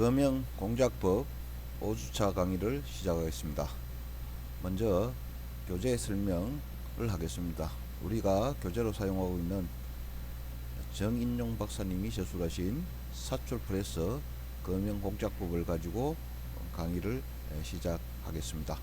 금형 공작법 5주차 강의를 시작하겠습니다. 먼저 교재 설명을 하겠습니다. 우리가 교재로 사용하고 있는 정인용 박사님이 저술하신 사출프레스 금형 공작법을 가지고 강의를 시작하겠습니다.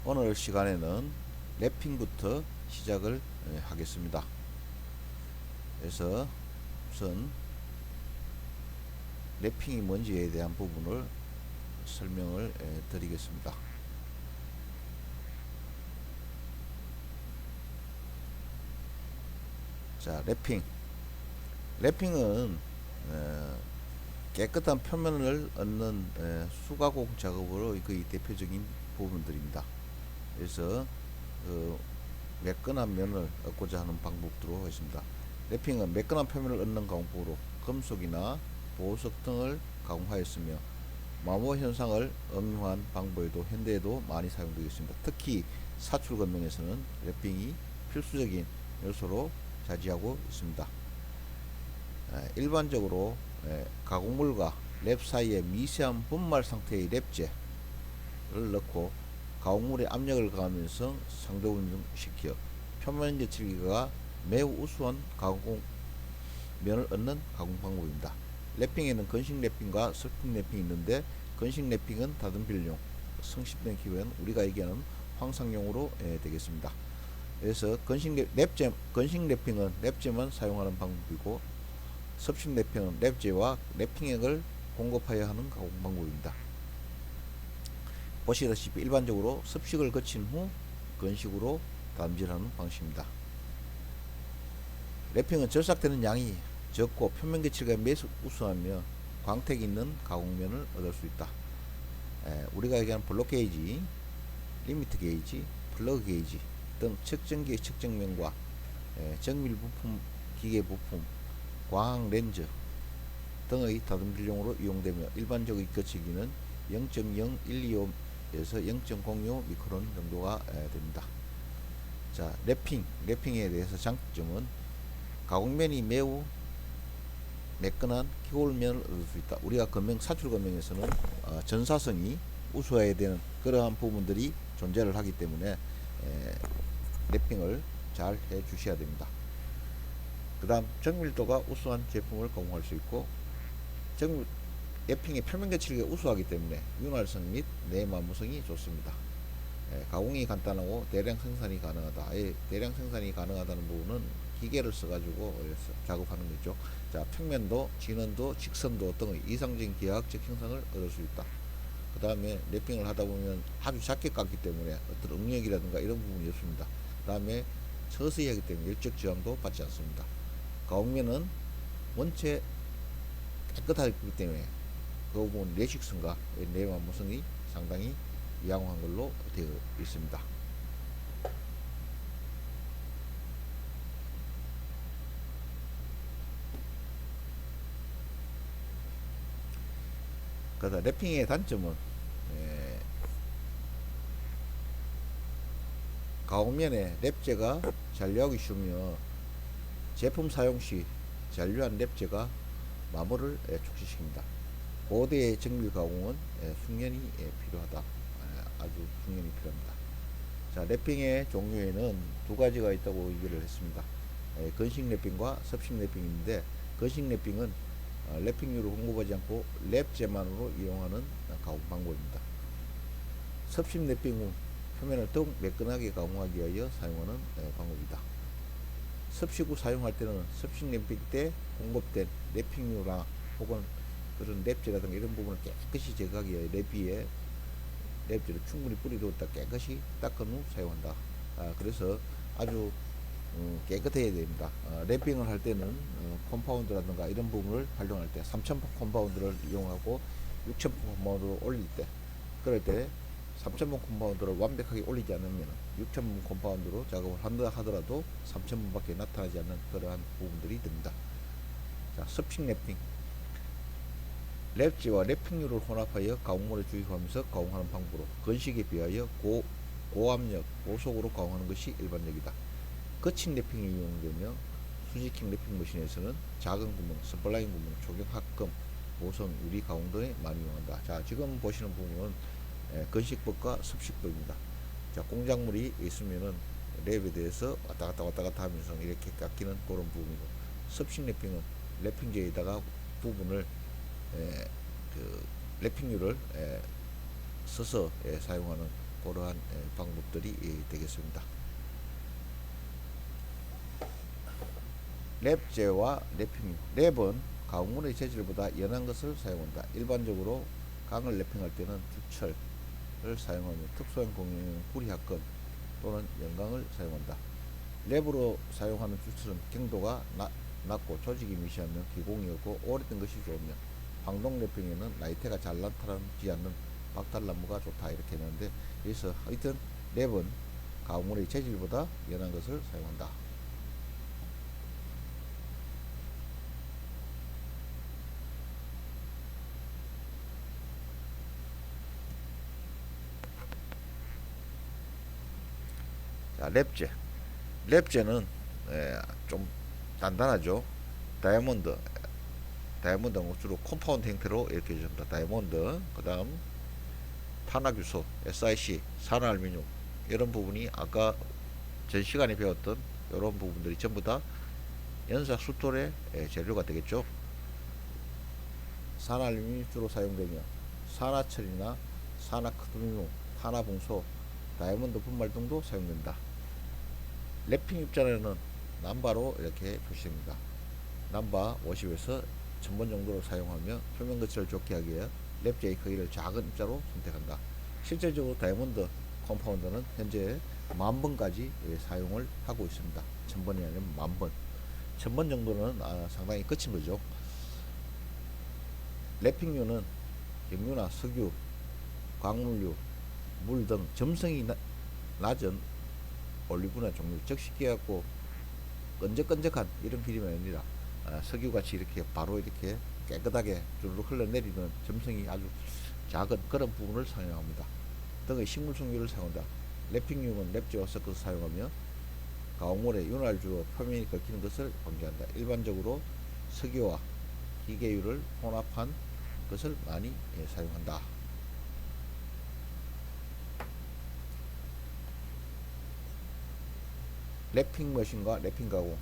오늘 시간에는 랩핑부터 시작을 하겠습니다. 그래서 우선 랩핑이 뭔지에 대한 부분을 설명을 드리겠습니다. 자, 랩핑은 깨끗한 표면을 얻는 수가공 작업으로 거의 대표적인 부분들입니다. 그래서 매끈한 면을 얻고자 하는 방법으로 있습니다. 랩핑은 매끈한 표면을 얻는 가공법으로 금속이나 보석 등을 가공하였으며 마모 현상을 응용한 방법에도 현대에도 많이 사용되고 있습니다. 특히 사출 금형에서는 랩핑이 필수적인 요소로 차지하고 있습니다. 일반적으로 가공물과 랩 사이에 미세한 분말 상태의 랩재를 넣고 가공물에 압력을 가하면서 상도 운동시켜 표면 거칠기가 매우 우수한 가공면을 얻는 가공 방법입니다. 랩핑에는 건식 랩핑과 스프링 랩핑이 있는데 건식 랩핑은 다듬필용, 성십된 기회는 우리가 얘기하는 황상용으로 되겠습니다. 그래서 건식 랩핑은 랩재만 사용하는 방법이고 섭식 랩핑은 랩재와 랩핑액을 공급하여야 하는 가공 방법입니다. 보시다시피 일반적으로 습식을 거친 후 건식으로 다듬질하는 방식입니다. 랩핑은 절삭되는 양이 적고 표면 거칠기가 매우 우수하며 광택이 있는 가공면을 얻을 수 있다. 우리가 얘기하는 블록 게이지, 리미트 게이지, 플러그 게이지 등 측정기의 측정면과 정밀 부품, 기계 부품, 광학 렌즈 등의 다듬질용으로 이용되며 일반적인 거치기는 0.0125에서 0.05 미크론 정도가 됩니다. 자, 랩핑에 대해서 장점은 가공면이 매우 매끈한 기골면을 얻을 수 있다. 우리가 사출 금형에서는 전사성이 우수해야 되는 그러한 부분들이 존재를 하기 때문에 랩핑을 잘 해 주셔야 됩니다. 그 다음 정밀도가 우수한 제품을 가공할 수 있고 랩핑의 표면 거칠기가 우수하기 때문에 윤활성 및 내마모성이 좋습니다. 가공이 간단하고 대량 생산이 가능하다. 대량 생산이 가능하다는 부분은 기계를 써가지고 작업하는 거죠. 자, 평면도, 진원도, 직선도 등의 이상적인 기하학적 형상을 얻을 수 있다. 그 다음에 랩핑을 하다 보면 아주 작게 깎기 때문에 어떤 응력이라든가 이런 부분이 없습니다. 그 다음에 서서히 하기 때문에 열적 저항도 받지 않습니다. 가공면은 원체 깨끗하기 때문에 그 부분 내식성과 내마모성이 상당히 양호한 걸로 되어 있습니다. 그러다 랩핑의 단점은 가공면에 랩재가 잔류하기 쉬우며 제품 사용 시 잔류한 랩재가 마모를 촉진시킵니다. 고대의 정밀 가공은 숙련이 필요하다. 아주 숙련이 필요합니다. 자, 랩핑의 종류에는 두 가지가 있다고 얘기를 했습니다. 건식 랩핑과 섭식 랩핑인데 건식 랩핑은 랩핑류를 공급하지 않고 랩재만으로 이용하는 가공 방법입니다. 섭식 랩핑은 표면을 더욱 매끈하게 가공하기 위하여 사용하는 방법이다. 섭식 후 사용할 때는 섭식 랩핑 때 공급된 랩핑류나 혹은 그런 랩재라든가 이런 부분을 깨끗이 제거하기 위해 랩 위에 랩재를 충분히 뿌려두었다 깨끗이 닦은 후 사용한다. 그래서 아주 깨끗해야 됩니다. 랩핑을 할 때는 컴파운드라든가 이런 부분을 활용할 때 3000 컴파운드를 이용하고 6000 컴파운드를 올릴 때 그럴 때 3000번 컴파운드를 완벽하게 올리지 않으면 6000번 컴파운드로 작업을 한다 하더라도 3000번밖에 나타나지 않는 그러한 부분들이 됩니다. 자, 스픽 랩핑. 랩지와 랩핑률을 혼합하여 가공물에 주입하면서 가공하는 방법으로 건식에 비하여 고압력, 고속으로 가공하는 것이 일반적이다. 거친 랩핑이 이용되며 수직형 랩핑 머신에서는 작은 구멍, 스플라인 구멍, 초경 합금, 보선, 유리 가공 등에 많이 이용한다. 자, 지금 보시는 부분은 건식법과 습식법입니다. 자, 공작물이 있으면은 랩에 대해서 왔다 갔다 하면서 이렇게 깎이는 그런 부분이고, 습식 랩핑은 랩핑제에다가 부분을 그 랩핑률을 써서 사용하는 그러한 방법들이 되겠습니다. 랩제와 랩핑. 랩은 가공물의 재질보다 연한 것을 사용한다. 일반적으로 강을 랩핑할 때는 주철을 사용하며 특수한 공예는 구리합금 또는 연강을 사용한다. 랩으로 사용하는 주철은 경도가 낮고 조직이 미시하며 기공이 없고 오래된 것이 좋으며 방동 랩핑에는 나이테가 잘 나타나지 않는 박달나무가 좋다 이렇게 했는데, 여기서 하여튼 랩은 가공물의 재질보다 연한 것을 사용한다. 자, 랩제. 랩제는 좀 단단하죠. 다이아몬드 주로 컴파운드 형태로 이렇게 해줍니다. 다이아몬드, 그 다음 탄화규소, SiC, 산화알루미늄, 이런 부분이 아까 전 시간에 배웠던 이런 부분들이 전부 다 연사 수톨의 재료가 되겠죠. 산화알루미늄이 주로 사용되며 산화철이나 산화크로뮴, 탄화붕소, 다이아몬드 분말 등도 사용된다. 랩핑 입자는 남바로 이렇게 표시됩니다. 남바 50에서 1000번 정도로 사용하며 표면 거치를 좋게 하기 위해 랩제의 크기를 작은 입자로 선택한다. 실질적으로 다이아몬드 컴파운드는 현재 10,000번까지 사용을 하고 있습니다. 1000번이 아니라 10,000번. 1000번 정도는 상당히 거친 거죠. 랩핑류는 경유나 석유, 광물류, 물 등 점성이 낮은 올리브나 종류, 즉 쉽게 갖고 끈적끈적한 이런 비림이 아니라 석유같이 이렇게 바로 이렇게 깨끗하게 주르륵 흘러내리는 점성이 아주 작은 그런 부분을 사용합니다. 등의 식물 석유를 사용한다. 랩핑용은 랩제와 섞어서 사용하며 가공물에 윤활 주로 표면이 긁히는 것을 방지한다. 일반적으로 석유와 기계유를 혼합한 것을 많이 사용한다. 랩핑 머신과 랩핑 가공.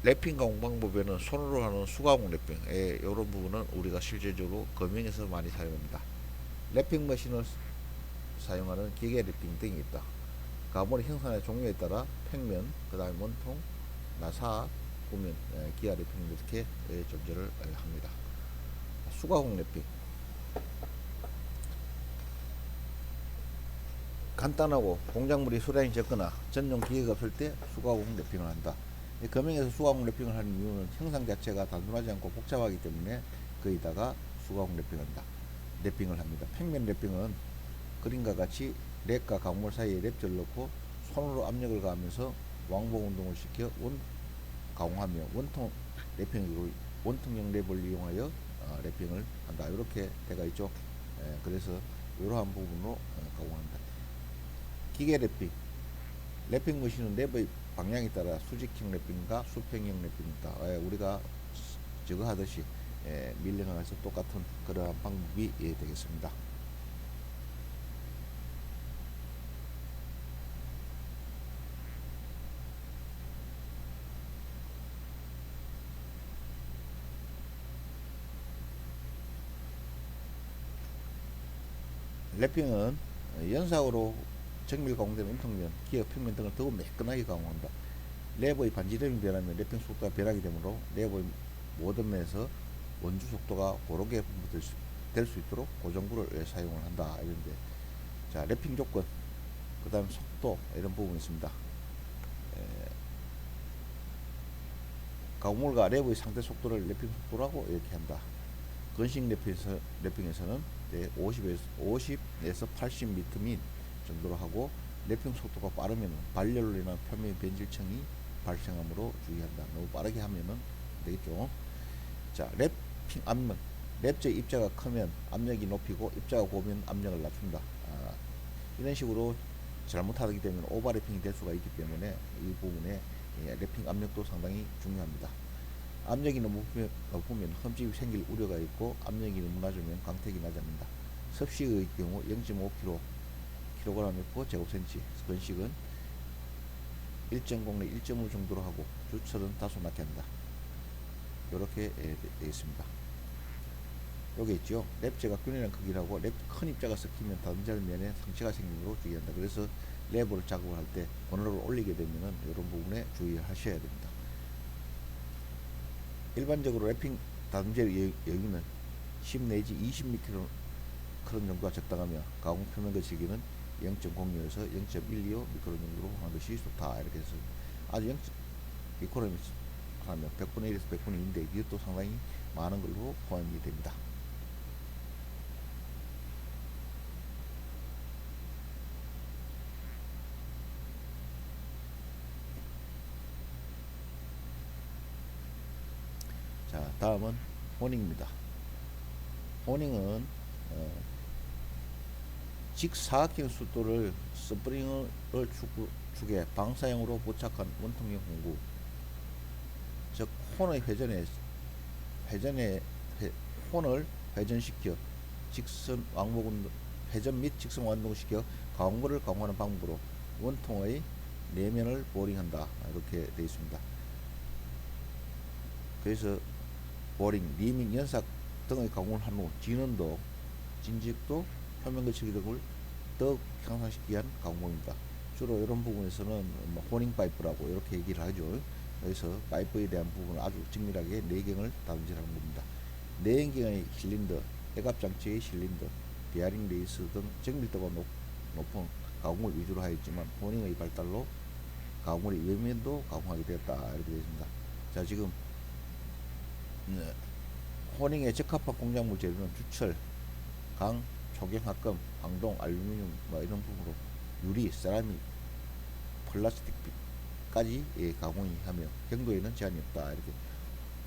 랩핑 가공 방법에는 손으로 하는 수가공 랩핑, 이런 부분은 우리가 실제적으로 검역에서 많이 사용합니다. 랩핑 머신을 사용하는 기계 랩핑 등이 있다. 가공물의 형상의 종류에 따라 평면, 그 다음에 원통, 나사, 구면, 기아 랩핑 이렇게 존재를 합니다. 수가공 랩핑. 간단하고 공작물이 수량이 적거나 전용 기계가 없을 때 수가공 랩핑을 한다. 검역에서 수가공 랩핑을 하는 이유는 형상 자체가 단순하지 않고 복잡하기 때문에 거기다가 수가공 랩핑을 합니다. 평면 랩핑은 그림과 같이 랩과 가공물 사이에 랩젤을 넣고 손으로 압력을 가하면서 왕복 운동을 시켜 가공하며 원통 랩핑으로 원통형 랩을 이용하여 랩핑을 한다. 이렇게 되어 있죠. 그래서 이러한 부분으로 가공한다. 기계 랩핑 머신은 랩의 방향에 따라 수직형 랩핑과 수평형 랩핑이다. 우리가 저거 하듯이 밀링하면서 똑같은 그러한 방법이 되겠습니다. 랩핑은 연삭으로 정밀 가공된 원통면, 기역 평면 등을 더욱 매끈하게 가공한다. 랩의 반지름이 변하면 랩핑 속도가 변하게 되므로 랩의 모든 면에서 원주 속도가 고르게 될 수 있도록 고정구를 사용을 한다. 이런데, 자, 랩핑 조건, 그 다음 속도, 이런 부분이 있습니다. 가공물과 랩의 상대 속도를 랩핑 속도라고 이렇게 한다. 건식 랩핑에서는 50에서 80m 민 정도로 하고, 랩핑 속도가 빠르면 발열로 인한 표면 변질층이 발생하므로 주의한다. 너무 빠르게 하면은 안 되겠죠. 자, 랩핑 압력. 랩제 입자가 크면 압력이 높이고 입자가 고면 압력을 낮춘다. 이런 식으로 잘못하게 되면 오버랩핑이 될 수가 있기 때문에 이 부분에 랩핑 압력도 상당히 중요합니다. 압력이 너무 높으면 흠집이 생길 우려가 있고, 압력이 너무 낮으면 광택이 나지 않는다. 섭씨의 경우 0.5kg 제곱센치, 건식은 1.0 내 1.5 정도로 하고 주철은 다소 낮게 한다. 이렇게 되어 있습니다. 여기 있죠. 랩제가 균일한 크기라고, 랩 큰 입자가 섞이면 다듬잘면에 상처가 생기므로 주의한다. 그래서 랩을 작업을 할 때 번호를 올리게 되면은 이런 부분에 주의하셔야 됩니다. 일반적으로 랩핑 다듬젤 여기는 10 내지 20미크론 정도가 적당하며, 가공 표면 거칠기는 0.02에서 0.125 미크론 정도로 하는 것이 좋다. 이렇게 해서 아주 0 미크론 하면 100분의 1에서 100분의 2인데 이것도 상당히 많은 걸로 포함이 됩니다. 자, 다음은 호닝입니다. 호닝은 직사각형 숫돌을 스프링을 축에 방사형으로 부착한 원통형 공구, 즉 혼의 혼을 회전시켜 직선 왕복 회전 및 직선 완동시켜 가공물을 가공하는 방법으로 원통의 내면을 보링한다. 이렇게 되어 있습니다. 그래서 보링, 리밍, 연삭 등의 가공을 한 후 진원도, 진직도, 표면 거치기 등을 더욱 향상시키기 위한 가공법입니다. 주로 이런 부분에서는 호닝 파이프라고 이렇게 얘기를 하죠. 그래서 파이프에 대한 부분을 아주 정밀하게 내경을 다듬질하는 겁니다. 내연경의 실린더, 애갑장치의 실린더, 베어링 레이스 등 정밀도가 높은 가공을 위주로 하였지만, 호닝의 발달로 가공물의 외면도 가공하게 되었다. 이렇게 되어 있습니다. 자, 지금 호닝의 적합한 공작물 재료는 주철, 강, 초경합금, 황동, 알루미늄 이런 부분으로 유리, 세라믹, 플라스틱까지 가공이 하며 경도에는 제한이 없다. 이렇게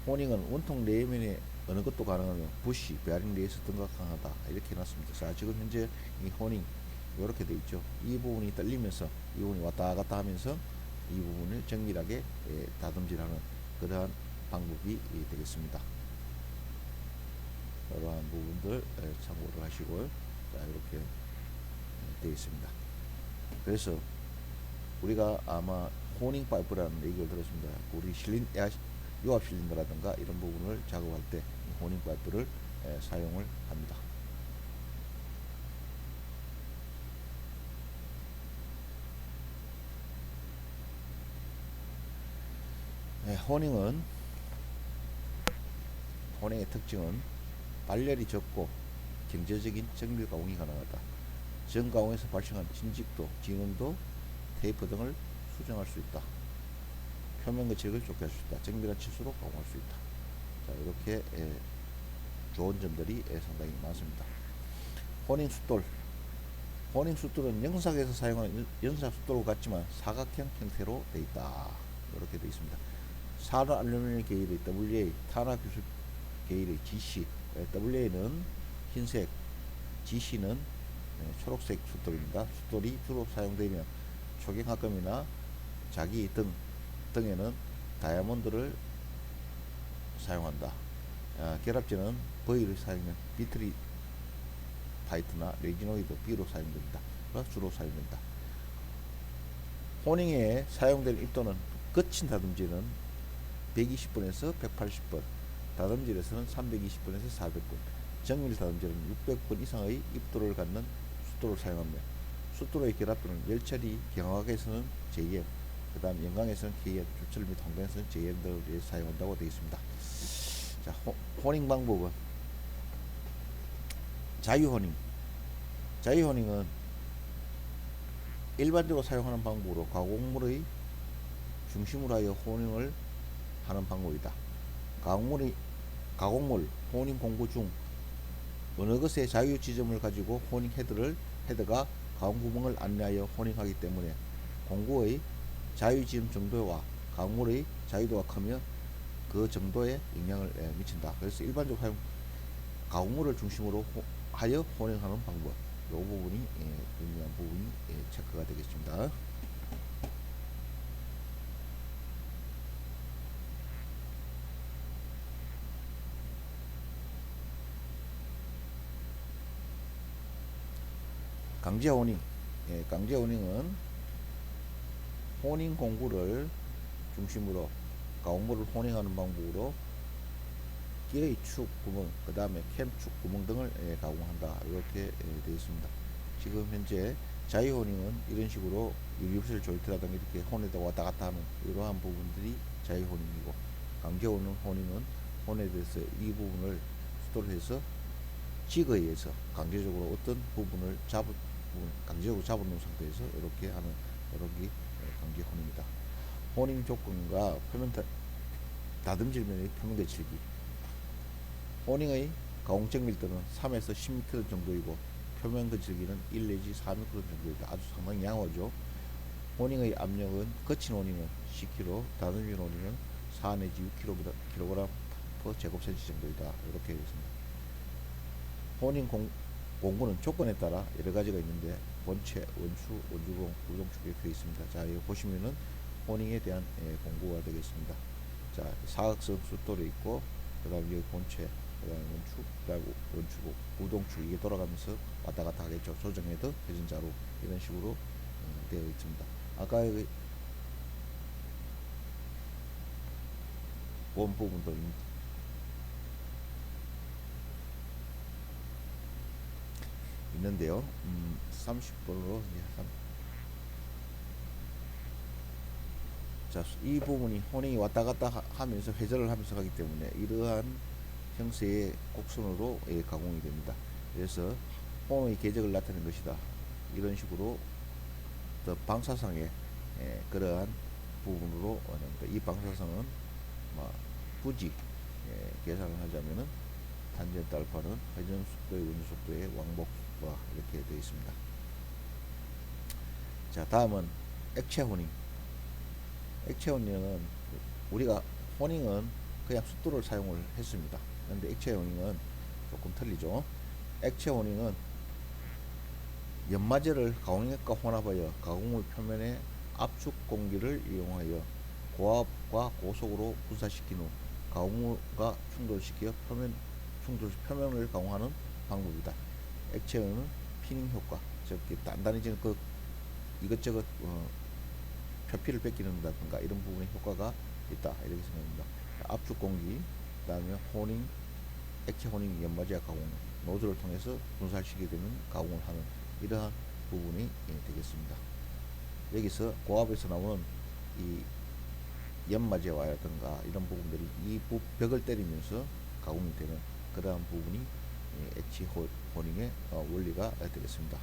호닝은 원통 내면에 어느 것도 가능하며 부시, 베어링 레이스 등과 강하다. 이렇게 해놨습니다. 자, 지금 현재 이 호닝 이렇게 되어 있죠. 이 부분이 떨리면서 이 부분이 왔다 갔다 하면서 이 부분을 정밀하게 다듬질하는 그러한 방법이 되겠습니다. 이러한 부분들 참고를 하시고요. 자, 이렇게 되어 있습니다. 그래서 우리가 아마 호닝 파이프라는 얘기를 들었습니다. 우리 유압 실린더라든가 이런 부분을 작업할 때 호닝 파이프를 사용을 합니다. 호닝의 특징은 발열이 적고 경제적인 정밀 가공이 가능하다. 전 가공에서 발생한 진직도, 진원도, 테이프 등을 수정할 수 있다. 표면 거칠을 좋게 할 수 있다. 정밀한 치수로 가공할 수 있다. 자, 이렇게 좋은 점들이 상당히 많습니다. 호닝 숫돌. 호닝 숫돌은 영상에서 사용하는 연사 숫돌과 같지만 사각형 형태로 되어 있다. 이렇게 되어 있습니다. 산화 알루미늄 계열의 WA, 탄화 규술 계열의 GC, WA는 흰색, GC는 초록색 숫돌입니다. 숫돌이 주로 사용되며 초경합금이나 자기 등에는 다이아몬드를 사용한다. 결합제는 V를 사용하면 비트리 타이트나 레지노이드 B로 사용됩니다. 주로 사용된다. 호닝에 사용될 입도는 거친 다듬질은 120번에서 180번, 다듬질에서는 320번에서 400번, 정밀 다듬질은 600번 이상의 입도를 갖는 숫돌을 사용하며, 숫돌의 결합도는 열처리 경화학에서는 JM, 그 다음 영광에서는 KM, 주철 및 황동에서는 JM 등을 사용한다고 되어 있습니다. 자, 호닝 방법은 자유호닝. 자유호닝은 일반적으로 사용하는 방법으로 가공물의 중심으로 하여 호닝을 하는 방법이다. 가공물 호닝 공구 중 어느 것의 자유 지점을 가지고 호닝 헤드가 가공 구멍을 안내하여 호닝하기 때문에 공구의 자유 지점 정도와 가공물의 자유도가 크며 그 정도에 영향을 미친다. 그래서 일반적으로 가공물을 중심으로 하여 호닝하는 방법. 이 부분이 중요한 부분이 체크가 되겠습니다. 강제 호닝. 강제 호닝은 호닝 공구를 중심으로 가공물을 호닝하는 방법으로 기의 축 구멍, 그 다음에 캠 축 구멍 등을 가공한다. 이렇게 되어 있습니다. 지금 현재 자유 호닝은 이런 식으로 유리부실 조이트라든가 이렇게 혼에다 왔다 갔다 하는 이러한 부분들이 자유 호닝이고, 강제 호닝은 혼에 대해서 이 부분을 수도를 해서 직에 의해서 강제적으로 어떤 부분을 강제적으로 잡아놓은 상태에서 이렇게 하는 이런 게 강제 호닝이다. 호닝 조건과 표면 다듬질면의 평면 대칠기. 호닝의 가공적 밀도는 3에서 10m 정도이고 표면 거칠기는 1 내지 4m 정도이다. 아주 상당히 양호하죠. 호닝의 압력은 거친 호닝은 10kg, 다듬질 호닝은 4 내지 6kg per 제곱센치 정도이다. 이렇게 되어 있습니다. 호닝 공구는 조건에 따라 여러 가지가 있는데 본체, 원추, 원주공, 우동축 이렇게 되어 있습니다. 자, 여기 보시면은 호닝에 대한 공구가 되겠습니다. 자, 사각선 숫돌이 있고, 그 다음에 여기 본체, 그 다음에 원축, 그 다음에 원축, 우동축 이게 돌아가면서 왔다 갔다 하겠죠. 조정헤드, 회전자로 이런 식으로 되어 있습니다. 아까 여기 본 부분도 있는데요. 30번으로 자, 이 부분이 호닝이 왔다 갔다 하면서 회전을 하면서 가기 때문에 이러한 형태의 곡선으로 가공이 됩니다. 그래서 호응의 궤적을 나타내는 것이다. 이런 식으로 더 방사성의 그러한 부분으로 납니다. 이 방사성은 굳이 계산을 하자면은 탄젠트 알파는 회전 속도의 원주 속도의 왕복과 이렇게 되어 있습니다. 자, 다음은 액체 호닝. 액체 호닝은 우리가 호닝은 그냥 숫도를 사용을 했습니다. 그런데 액체 호닝은 조금 틀리죠. 액체 호닝은 연마제를 가공액과 혼합하여 가공물 표면에 압축 공기를 이용하여 고압과 고속으로 분사시킨 후 가공물과 충돌시켜 표면을 가공하는 방법이다. 액체는 피닝 효과, 즉 단단해지는 이것저것 표피를 뺏기는다든가 이런 부분에 효과가 있다, 이렇게 생각합니다. 압축 공기, 그다음에 호닝, 액체 호닝 연마제 가공, 노즐을 통해서 분사시키게 되는 가공을 하는 이러한 부분이 되겠습니다. 여기서 고압에서 나오는 이 연마제와라든가 이런 부분들이 이 벽을 때리면서 가공이 되는 그러한 부분이 액체 호닝의 원리가 되겠습니다.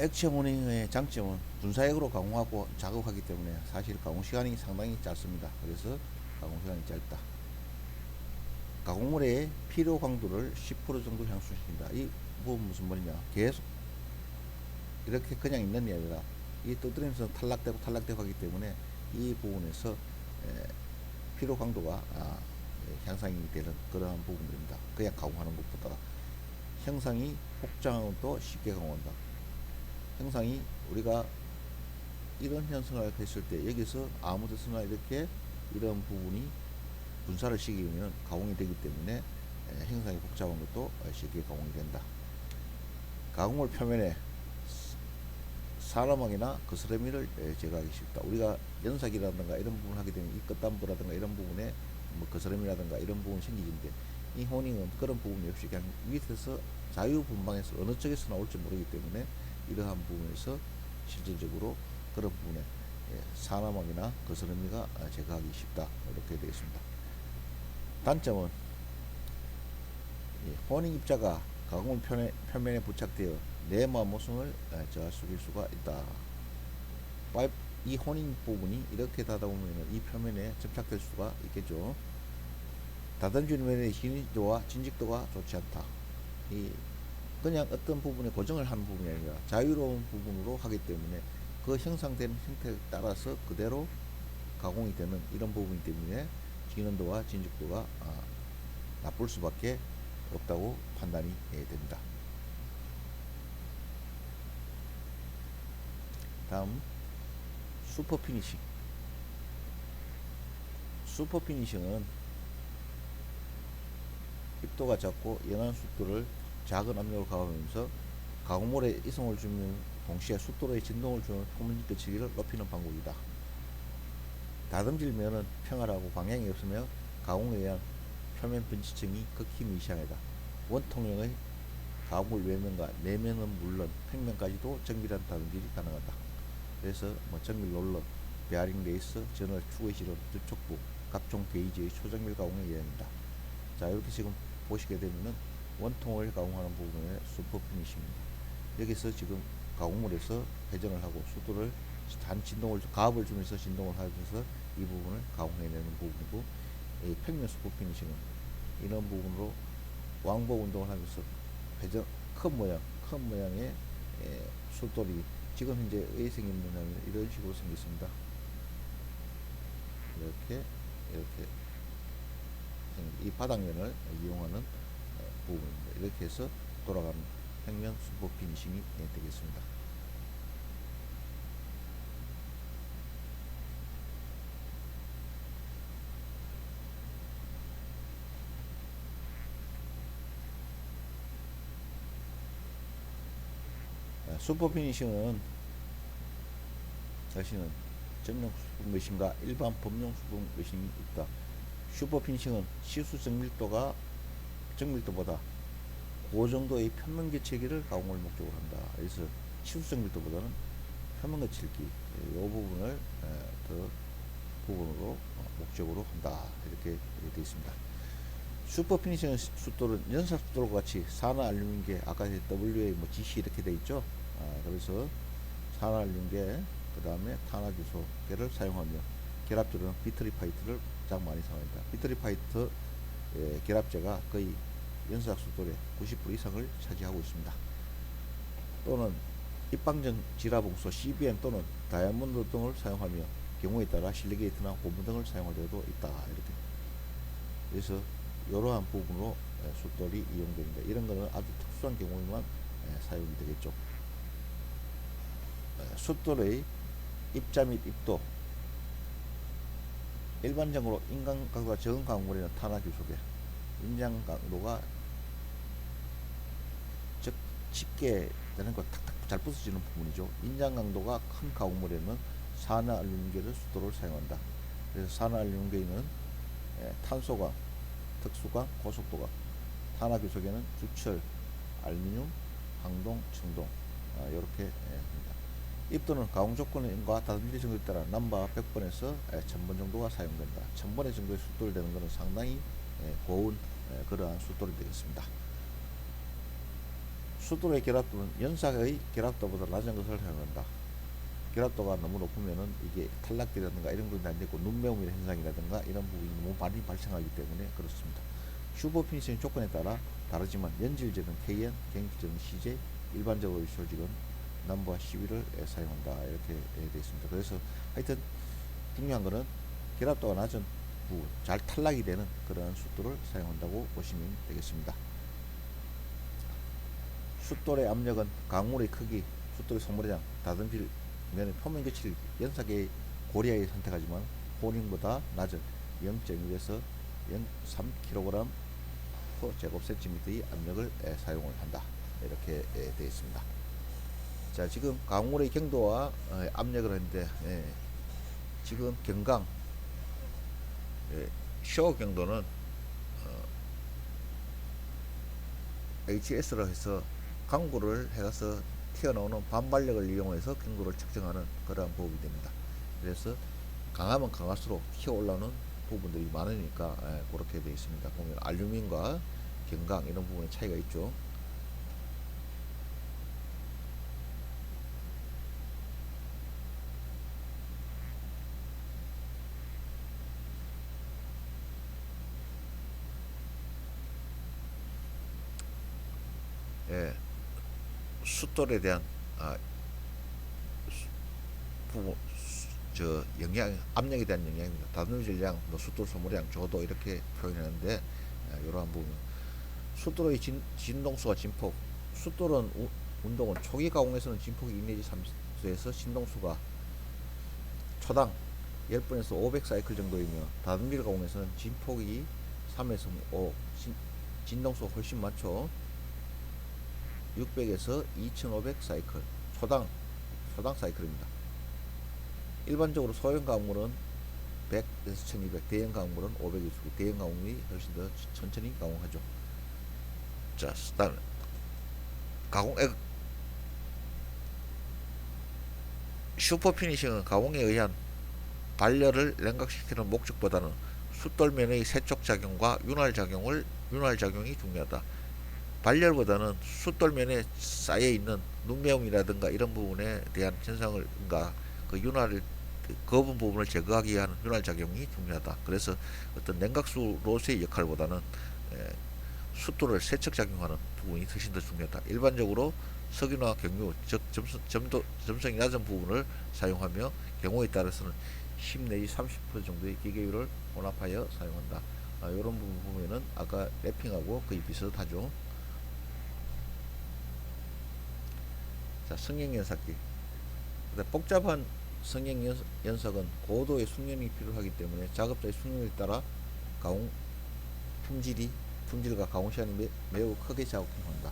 액체 호닝의 장점은 분사액으로 가공하고 작업하기 때문에 사실 가공 시간이 상당히 짧습니다. 그래서 가공 시간이 짧다. 가공물의 필요 강도를 10% 정도 향상시킨다. 이 부분 무슨 말이냐? 계속 이렇게 그냥 있는 게 아니라 이 두드리면서 탈락되고 하기 때문에 이 부분에서 필요 강도가 향상이 되는 그러한 부분입니다. 그냥 가공하는 것보다 형상이 복잡하면 또 쉽게 가공한다. 형상이 우리가 이런 현상을 했을 때 여기서 아무 데서나 이렇게 이런 부분이 분사를 시키면 가공이 되기 때문에 형상이 복잡한 것도 쉽게 가공이 된다. 가공물 표면에 산화막이나 거스레미를 제거하기 쉽다. 우리가 연삭이라든가 이런 부분을 하게 되면 이 끝단부라든가 이런 부분에 거스레미라든가 이런 부분이 생기는데 이 호닝은 그런 부분이 없이 그냥 밑에서 자유분방해서 어느 쪽에서 나올지 모르기 때문에 이러한 부분에서 실질적으로 그런 부분에 산화막이나 거스레미가 제거하기 쉽다. 이렇게 되겠습니다. 단점은 이 혼인 입자가 가공물 표면에 부착되어 내마 모성을 저하시킬 수가 있다. 이 혼인 부분이 이렇게 닫아 보면 이 표면에 접착될 수가 있겠죠. 다듬질 면의 진입도와 진직도가 좋지 않다. 이 그냥 어떤 부분에 고정을 하는 부분이 아니라 자유로운 부분으로 하기 때문에 그 형상되는 형태에 따라서 그대로 가공이 되는 이런 부분이기 때문에 진원도와 진직도가 나쁠 수밖에 없다고 판단이 됩니다. 다음 슈퍼 피니싱. 슈퍼 피니싱은 입도가 작고 연한 숫도를 작은 압력으로 가하면서 가공물에 이성을 주면 동시에 숫도로의 진동을 주는 표면 끄치기를 높이는 방법이다. 다듬질면은 평활하고 방향이 없으며 가공에 의한 표면 번지층이 극히 미시하다. 원통형의 가공물 외면과 내면은 물론 평면까지도 정밀한 다듬질이 가능하다. 그래서 정밀 롤러, 베어링 레이스, 전월 추구의 실험, 접촉부, 각종 게이지의 초정밀 가공에 의합니다. 자, 이렇게 지금 보시게 되면은 원통을 가공하는 부분의 슈퍼 피니싱입니다. 여기서 지금 가공물에서 회전을 하고 수도를 단 진동을 가압을 주면서 진동을 하면서 이 부분을 가공해내는 부분이고, 이 평면 슈퍼 피니싱은 이런 부분으로 왕복 운동을 하면서 회전 큰 모양의 숫돌이 지금 현재 왜 생겼느냐면 이런 식으로 생겼습니다. 이렇게 이 바닥면을 이용하는 부분입니다. 이렇게 해서 돌아가는 평면 슈퍼 피니싱이 되겠습니다. 슈퍼 피니싱은 다시는 정령 슈퍼 메신과 일반 범용 슈퍼 메신이 있다. 슈퍼 피니싱은 시수 정밀도보다 그 정도의 표면 거칠기를 가공을 목적으로 한다. 그래서 시수 정밀도보다는 표면 거칠기 이 부분을 더 부분으로 목적으로 한다. 이렇게 되어 있습니다. 슈퍼 피니싱 숫돌은 연사 숫돌과 같이 산화 알루미늄계 아까 WA GC 이렇게 되어 있죠. 그래서 산화 알루미늄계 그 다음에 탄화규소계를 사용하며 결합제로는 비트리파이트를 가장 많이 사용합니다. 비트리파이트 결합제가 거의 연사 숫돌의 90% 이상을 차지하고 있습니다. 또는 입방정 지라봉소 CBM 또는 다이아몬드 등을 사용하며 경우에 따라 실리게이트나 고무 등을 사용할 때도 있다. 이렇게. 그래서 이러한 부분으로 숫돌이 이용됩니다. 이런 거는 아주 특수한 경우에만 사용이 되겠죠. 숫돌의 입자 및 입도. 일반적으로 인간 강도가 적은 가공물에는 탄화규소계, 인장 강도가 즉 쉽게 되는 거 탁탁 잘 부서지는 부분이죠. 인장 강도가 큰 가공물에는 산화 알루미늄계를 숫돌을 사용한다. 그래서 산화 알루미늄계는 탄소광, 특수광, 고속도광, 탄화규소계는 주철, 알루미늄, 항동, 청동 이렇게 합니다. 입도는 가공 조건과 다듬질 정도에 따라 넘버 100번에서 1000번 정도가 사용된다. 1000번의 정도의 숫돌이 되는 것은 상당히 고운 그러한 숫돌이 되겠습니다. 숫돌의 결합도는 연사의 결합도보다 낮은 것을 사용한다. 결합도가 너무 높으면은 이게 탈락이라든가 이런 것이 안 되고 눈매움이라는 현상이라든가 이런 부분이 너무 많이 발생하기 때문에 그렇습니다. 슈퍼 피니싱 조건에 따라 다르지만 연질제는 KN, 경질제는 CJ, 일반적으로 조직은 넘버 11을 사용한다. 이렇게 되어 있습니다. 그래서 하여튼 중요한 것은 결합도가 낮은 부분, 잘 탈락이 되는 그런 숫돌을 사용한다고 보시면 되겠습니다. 숫돌의 압력은 강물의 크기, 숫돌의 소모량, 다듬질 면의 표면 거칠 연사계의 고리하에 선택하지만 호링보다 낮은 0.1에서 0.3kg 제곱센티미터의 압력을 사용을 한다. 이렇게 되어 있습니다. 자, 지금 강물의 경도와 압력을 했는데 지금 경강 쇼 경도는 HS로 해서 강구를 해서 튀어나오는 반발력을 이용해서 경도를 측정하는 그러한 부분이 됩니다. 그래서 강하면 강할수록 튀어 올라오는 부분들이 많으니까 그렇게 되어 있습니다. 보면 알루민과 경강 이런 부분의 차이가 있죠. 예, 숫돌에 대한 아, 부분 저 영향 압력에 대한 영향입니다. 다누리 질량, 뭐 숫돌 소모량, 저도 이렇게 표현하는데 이러한 부분 숫돌의 진동수와 진폭 숫돌은 운동은 초기 가공에서는 진폭이 2 내지 3에서 진동수가 초당 10분에서 500사이클 정도이며 다듬밀 가공에서는 진폭이 3에서 5 진동수가 훨씬 많죠. 600에서 2500사이클 초당 사이클입니다. 일반적으로 소형 가공물은 100에서 1200, 대형 가공물은 500이 주고 대형 가공물이 훨씬 더 천천히 가공하죠. 자, 다음 가공액 슈퍼 피니싱은 가공에 의한 발열을 냉각시키는 목적보다는 숫돌면의 세척 작용과 윤활 작용이 중요하다. 발열보다는 숫돌면에 쌓여 있는 눈매움이라든가 이런 부분에 대한 현상을 그 윤활을 거분 부분을 제거하기 위한 윤활 작용이 중요하다. 그래서 어떤 냉각수로서의 역할보다는 숫돌을 세척 작용하는 부분이 훨씬 더 중요하다. 일반적으로 석유나 경유, 즉 점성이 낮은 부분을 사용하며 경우에 따라서는 10 내지 30% 정도의 기계율을 혼합하여 사용한다. 이런 부분 보면은 아까 랩핑하고 거의 비슷하죠. 자, 성형연삭기. 복잡한 성형연삭은 고도의 숙련이 필요하기 때문에 작업자의 숙련에 따라 가공 품질과 가공 시간이 매우 크게 작용한다.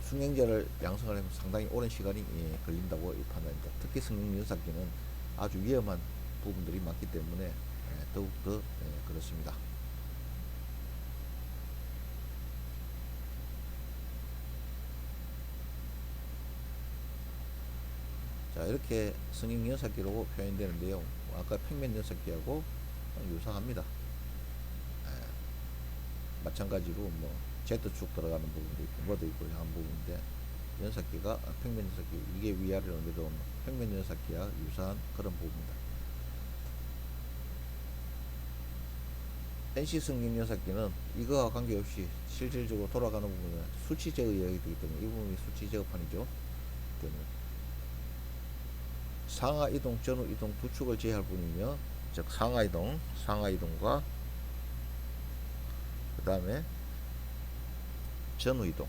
숙련자를 양성하려면 상당히 오랜 시간이 걸린다고 판단합니다. 특히 성형연삭기는 아주 위험한 부분들이 많기 때문에 더욱더 그렇습니다. 자, 이렇게 성형연삭기로 표현되는데요. 아까 평면연삭기하고 유사합니다. 마찬가지로 뭐 Z축 들어가는 부분도 있고 뭐도 있고 한 부분인데 연삭기가 평면 연삭기 이게 위아래로 내려오는 평면 연삭기와 유사한 그런 부분입니다. NC 성형 연삭기는 이거와 관계없이 실질적으로 돌아가는 부분은 수치 제어가 되기 때문에 이 부분이 수치 제어판이죠. 상하 이동, 전후 이동 두 축을 제어할 뿐이며 즉 상하 이동과 그 다음에 전후 이동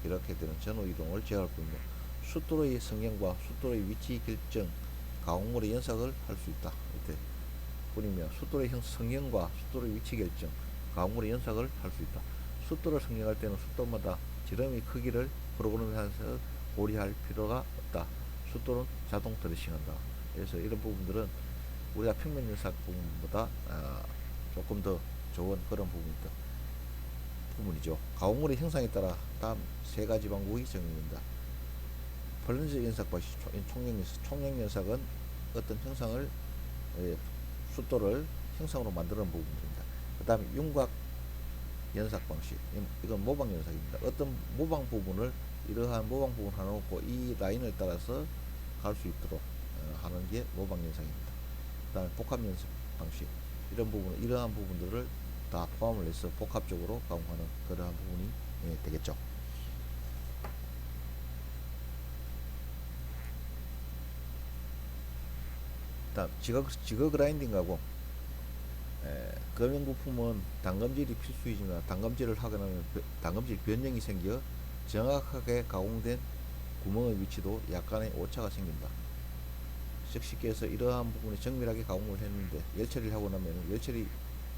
이렇게 되는 전후 이동을 제어할 뿐이며 숫돌의 성형과 숫돌의 위치 결정, 가공물의 연삭을 할 수 있다. 이렇게 뿐이며 숫돌의 성형과 숫돌의 위치 결정, 가공물의 연삭을 할 수 있다. 숫돌을 성형할 때는 숫돌마다 지름의 크기를 프로그램하면서 고려할 필요가 없다. 숫돌은 자동 드레싱한다. 그래서 이런 부분들은 우리가 평면 연삭 부분보다 조금 더 좋은 그런 부분이죠. 가공물의 형상에 따라 다음 세 가지 방법이 적용된다. 플런저 연삭과 총력 연삭은 어떤 형상을 숫돌을 형상으로 만드는 부분입니다. 그 다음에 윤곽 연삭 방식, 이건 모방 연삭입니다. 어떤 모방 부분을 이러한 모방 부분 하나 놓고 이 라인을 따라서 갈 수 있도록 하는 게 모방 연삭입니다. 그 다음에 복합 연삭 방식, 이러한 부분들을 다 포함을 해서 복합적으로 가공하는 그러한 부분이 되겠죠. 다음 지거 그라인딩하고 검연 부품은 단검질이 필수이지만 단검질을 하게 되면 단검질 변형이 생겨 정확하게 가공된 구멍의 위치도 약간의 오차가 생긴다. 즉 쉽게 해서 이러한 부분에 정밀하게 가공을 했는데 열처리를 하고 나면 열처리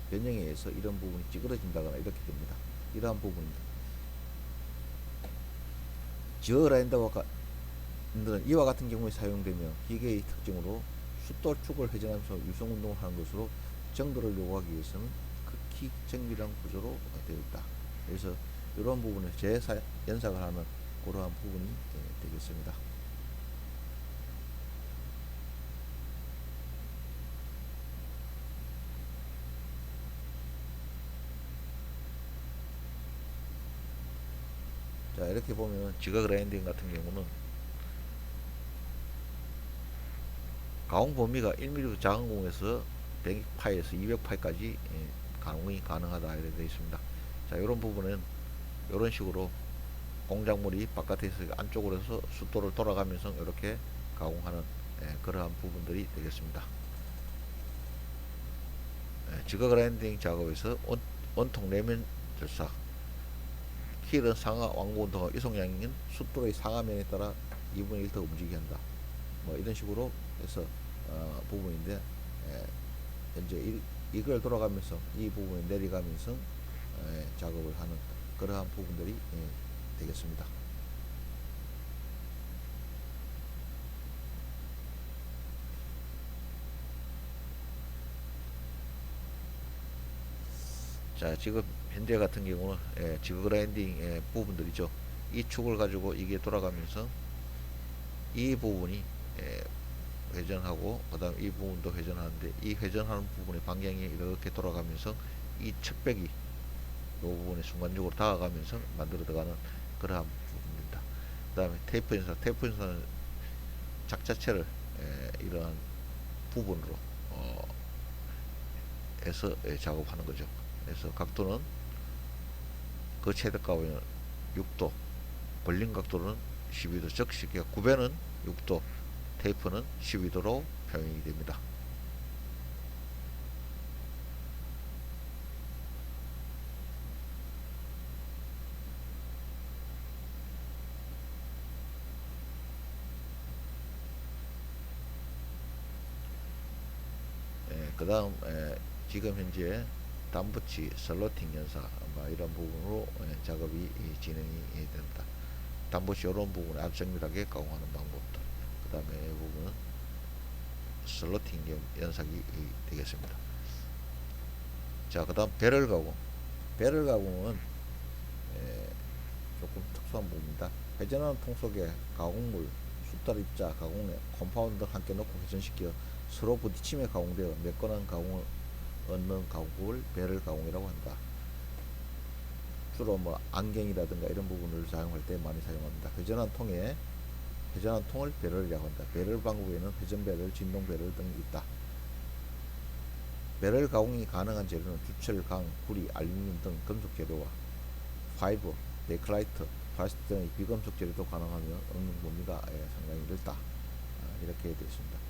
변형에 의해서 이런 부분이 찌그러진다거나 이렇게 됩니다. 이러한 부분입니다. 지어 라인더가 이와 같은 경우에 사용되며 기계의 특징으로 숫돌축을 회전하면서 유성 운동을 하는 것으로 정도를 요구하기 위해서는 극히 정밀한 구조로 되어 있다. 그래서 이런 부분을 재연삭을 하는 그러한 부분이 되겠습니다. 자, 이렇게 보면 지각 그라인딩 같은 경우는 가공 범위가 1mm부터 작은 공에서 100파에서 200파까지 가공이 가능하다 이렇게 되어 있습니다. 자, 이런 부분은 이런 식으로 공작물이 바깥에서 안쪽으로 해서 숫도를 돌아가면서 이렇게 가공하는 그러한 부분들이 되겠습니다. 지각 그라인딩 작업에서 원통 내면 절삭, 킬은 상하 왕고 운동과 이송량인 숫도의 상하면에 따라 2분의 1 더 움직이게 한다. 뭐 이런 식으로 해서 부분인데 현재 이걸 돌아가면서 이 부분을 내려가면서 작업을 하는 그러한 부분들이 되겠습니다. 자, 지금 현재 같은 경우는 지그 그라인딩 부분들이죠. 이 축을 가지고 이게 돌아가면서 이 부분이 회전하고 그 다음 이 부분도 회전하는데 이 회전하는 부분의 방향이 이렇게 돌아가면서 이 척백이 이 부분에 순간적으로 다가가면서 만들어 들어가는 그러한 부분입니다. 그 다음에 테이프 연사, 테이프 연사는 작자체를 이러한 부분으로 해서 작업하는 거죠. 그래서 각도는 그 최대값은 6도, 벌린 각도는 12도, 즉 구배는 6도, 테이프는 12도로 표현이 됩니다. 그 다음 지금 현재 단붙이 슬로팅 연사 이런 부분으로 작업이 진행이 됩니다. 단붙이 이런 부분을 아주 정밀하게 가공하는 방법들, 그 다음에 이 부분은 슬로팅 연삭이 되겠습니다. 자, 그 다음 배럴 가공. 배럴 가공은 조금 특수한 부분입니다. 회전하는 통 속에 가공물, 숫달 입자, 가공액, 컴파운드 함께 넣고 회전시켜 서로 부딪힘에 가공되어 매끈한 가공을 얻는 가공을 배럴 가공이라고 한다. 주로 뭐 안경이라든가 이런 부분을 사용할 때 많이 사용합니다. 회전한 통을 배럴이라고 한다. 배럴 방법에는 회전 배럴, 진동 배럴 등이 있다. 배럴 가공이 가능한 재료는 주철, 강, 구리, 알루미늄 등 금속 재료와 파이버, 베이클라이트, 플라스틱 등의 비금속 재료도 가능하며 응용 범위가 상당히 넓다. 이렇게 되어 있습니다.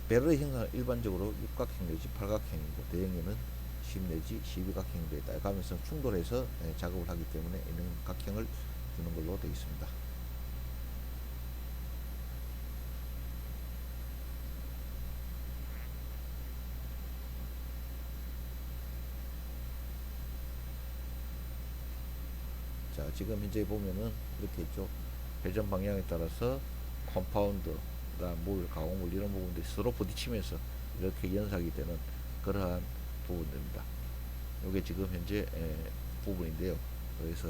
배럴의 형상은 일반적으로 육각형 내지 팔각형이고 대형에는 10 내지 12각형이 되어 있다. 가면서 충돌해서 작업을 하기 때문에 이런 각형을 주는 걸로 되어 있습니다. 자, 지금 현재 보면은 이렇게 있죠. 회전 방향에 따라서 컴파운드, 그다음 물, 가공물 이런 부분들이 서로 부딪히면서 이렇게 연상이 되는 그러한 부분입니다. 이게 지금 현재 부분인데요. 그래서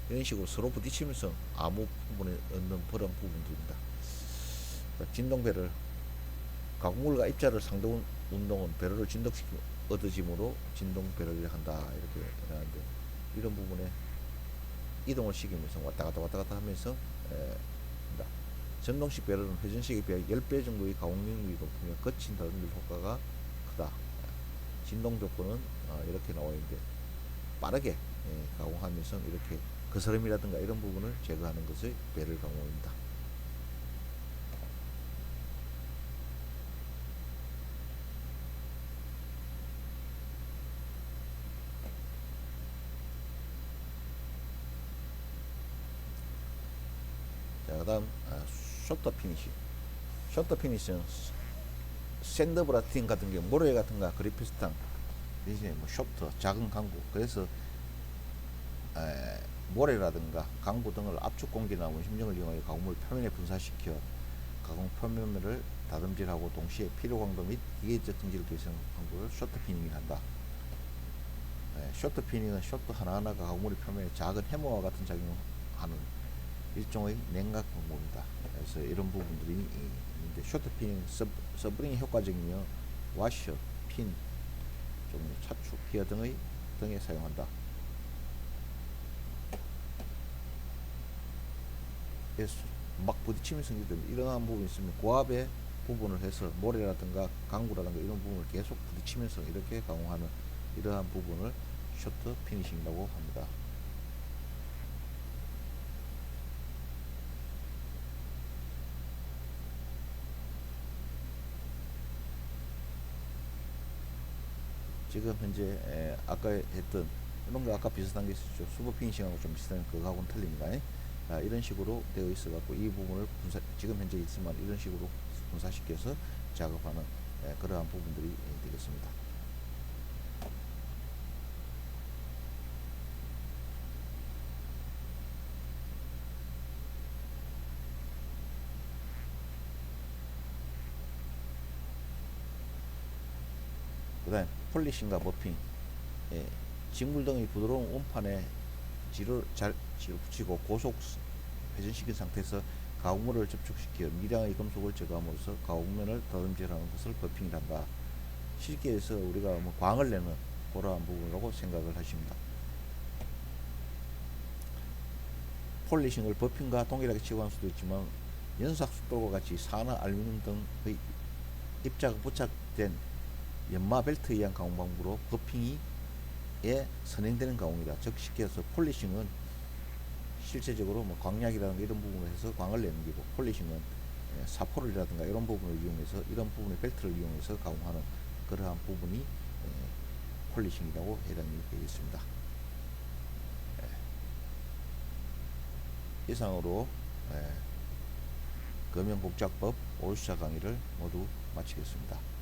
이런 식으로 서로 부딪히면서 아무 부분에 얻는 그런 부분들입니다. 진동배를 가공물과 입자를 상동 운동은 배럴을 진동시키고 얻어짐으로 진동배럴을 한다 이렇게 하는데 이런 부분에 이동을 시키면서 왔다 갔다 하면서 한다. 전동식 배럴은 회전식에 비해 10배 정도의 가공 능력이 높으며 거친 덜밀 효과가 크다. 진동 조건은 이렇게 나와 있는데 빠르게 가공하면서 이렇게 거스름이라든가 이런 부분을 제거하는 것이 배럴 가공입니다. 자, 그 다음 쇼터 피니시. 쇼터 피니시는 샌드브라틴 같은 경우 모래 같은 거 그리 비슷한 대신에 뭐 쇼터 작은 강구, 그래서 모래라든가 강구 등을 압축 공기나 원심력을 이용하여 가공물 표면에 분사시켜 가공 표면을 다듬질하고 동시에 피로 강도 및 기계적 등질을 개선하는 방법을 쇼트 피닝을 한다. 쇼트 피닝은 쇼트 하나하나가 가공물 표면에 작은 해머와 같은 작용을 하는 일종의 냉각 방법입니다. 그래서 이런 부분들이 있는데 쇼트 피닝 서브링이 효과적이며 와셔, 핀, 좀 차축, 기어 등의 등에 사용한다. 막 부딪히면서 생기던 이러한 부분이 있으면 고압의 부분을 해서 모래라든가 강구라든가 이런 부분을 계속 부딪히면서 이렇게 가공하는 이러한 부분을 쇼트 피니싱이라고 합니다. 지금 현재 아까 했던 이런 거 아까 비슷한 게 있었죠. 수보 피니싱하고 좀 비슷한 그거하고는 틀립니다. 이런 식으로 되어 있어 갖고 이 부분을 지금 현재 있지만 이런 식으로 분사시켜서 작업하는 그러한 부분들이 되겠습니다. 그 다음 폴리싱과 버핑. 직물 등의 부드러운 온판에 질을 붙이고 고속 회전시킨 상태에서 가공물을 접촉시켜 미량의 금속을 제거함으로써 가공면을 다듬질하는 것을 버핑이란다. 쉽게 해서 우리가 뭐 광을 내는 그러한 부분이라고 생각을 하십니다. 폴리싱을 버핑과 동일하게 취급할 수도 있지만 연삭수돌과 같이 산화 알루미늄 등의 입자가 부착된 연마 벨트에 의한 가공 방법으로 버핑이 선행되는 가공이다. 즉 쉽게 해서 폴리싱은 실제적으로 뭐 광약이라든가 이런 부분을 해서 광을 내는 기고, 폴리싱은 사포를이라든가 이런 부분을 이용해서 이런 부분의 벨트를 이용해서 가공하는 그러한 부분이 폴리싱이라고 해당이 되겠습니다. 이상으로 금연복작법 5주차 강의를 모두 마치겠습니다.